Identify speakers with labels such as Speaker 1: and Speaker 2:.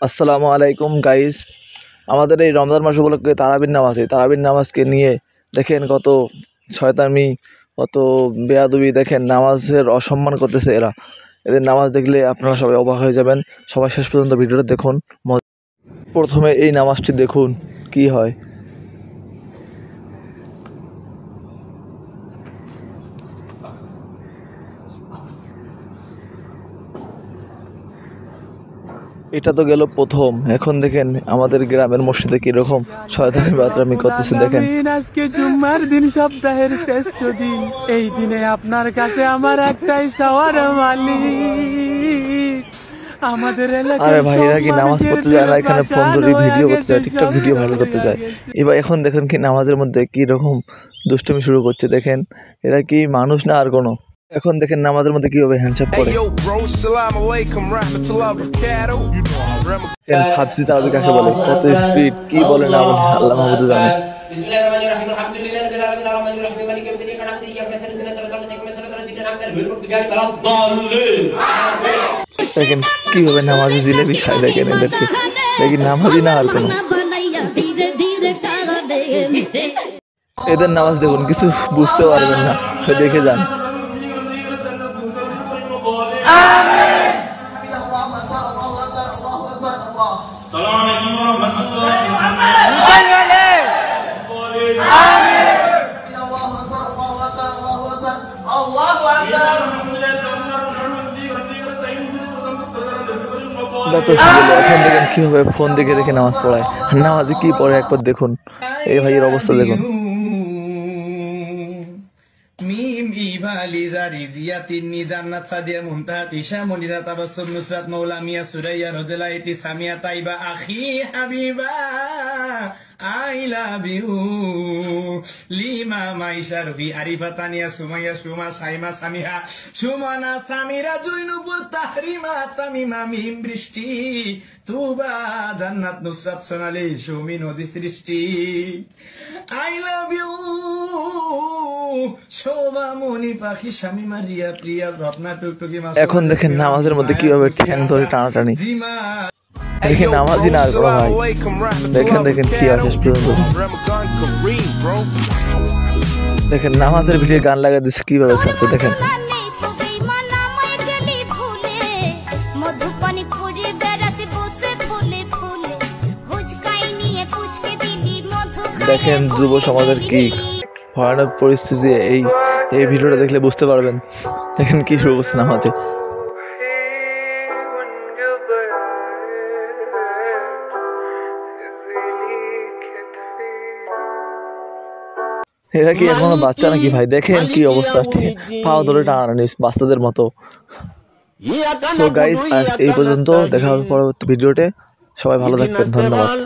Speaker 1: আসসালামু আলাইকুম গাইস। আমাদের এই রমজান মাস উপলক্ষে তারাবির নামাজ, এই তারাবির নামাজকে নিয়ে দেখেন কত শয়তানি, কত বেয়াদবি। দেখেন নামাজের অসম্মান করতেছে এরা। এদের নামাজ দেখলে আপনারা সবাই অবাক হয়ে যাবেন। সবাই শেষ পর্যন্ত ভিডিওটা দেখুন। প্রথমে এই নামাজটি দেখুন কি হয়। এটা তো গেল প্রথম। এখন দেখেন আমাদের গ্রামের মসজিদে কিরকম শয়তানি বাতরামি করতেছে। দেখেন
Speaker 2: আজকে জুম্মার দিন, সপ্তাহের শ্রেষ্ঠ দিন। এই দিনে আপনার কাছে আমার একটাই চাওয়ার মালিক, আমাদের
Speaker 1: আরে ভাইরা কি নামাজ পড়তে যায় না, এখানে ফোন ধরে ভিডিও করতে যায়, টিকটক ভিডিও ভালো করতে যায়। এবার এখন দেখেন কি নামাজের মধ্যে কি রকম দুষ্টুমি শুরু করছে। দেখেন এরা কি মানুষ না আর কোনো। এখন দেখেন নামাজের মধ্যে কিভাবে হ্যান্ডশেক করে। ভাবছি তারাবি কাকে বলে, কত স্পিড, কি বলে না বলে আল্লাহ মাহমুদ জানে। দেখেন কিভাবে নামাজি জিলেবি খায়। দেখেন এদেরকে, দেখি নামাজি না আর কোনো। এদের নামাজ দেখুন, কিছু বুঝতে পারবেন না, দেখে যান। এখন দেখেন কিভাবে ফোন দেখে দেখে নামাজ পড়ায়। নামাজে কি পড়ে একবার দেখুন। এই ভাইয়ের অবস্থা দেখুন।
Speaker 2: মিম ইভালি জারিজিয়াতিন নি জান্নাত সাদিয়া মুনতাহাত ইশা মুনিরা তাবাসসুম নুসরাত মাওলা মিয়া সুরাইয়া রাদিয়াল্লাহু Samia Taiba Akhi Habiba I love you Lima Maisha Rabi Arifa Tania Sumaiya Suma Saima Samiha Sumana Samira Juinupur Tahrima Tamima Mim Brishti Tuba জান্নাত নুসরাত সোনালি সুমি নদী সৃষ্টি I love you শোভা মনি পাখি স্বামী মারিয়া প্রিয়া রত্না টুকটুকি মাছ। এখন দেখেন নামাজের মধ্যে কিভাবে ঠ্যাং ধরে টানাটানি। দেখেন নামাজি না আর কোনো ভাই। দেখেন দেখেন কি আছে পর্যন্ত। দেখেন নামাজের ভিডিও গান লাগা দিচ্ছে কিভাবে আছে। দেখেন দেখেন যুব সমাজের কি ভয়ানক পরিস্থিতি। এই ভিডিওটা দেখলে বুঝতে পারবেন। দেখেন কি শুরু করছে নামাজে। এরা কি এখনো বাচ্চা নাকি ভাই? দেখেন কি অবস্থা, পাও ধরে টানাটানি বাচ্চাদের মতো। সো গাইস, আজ এই পর্যন্ত, দেখা হবে পরবর্তী ভিডিওতে। সবাই ভালো থাকবেন, ধন্যবাদ।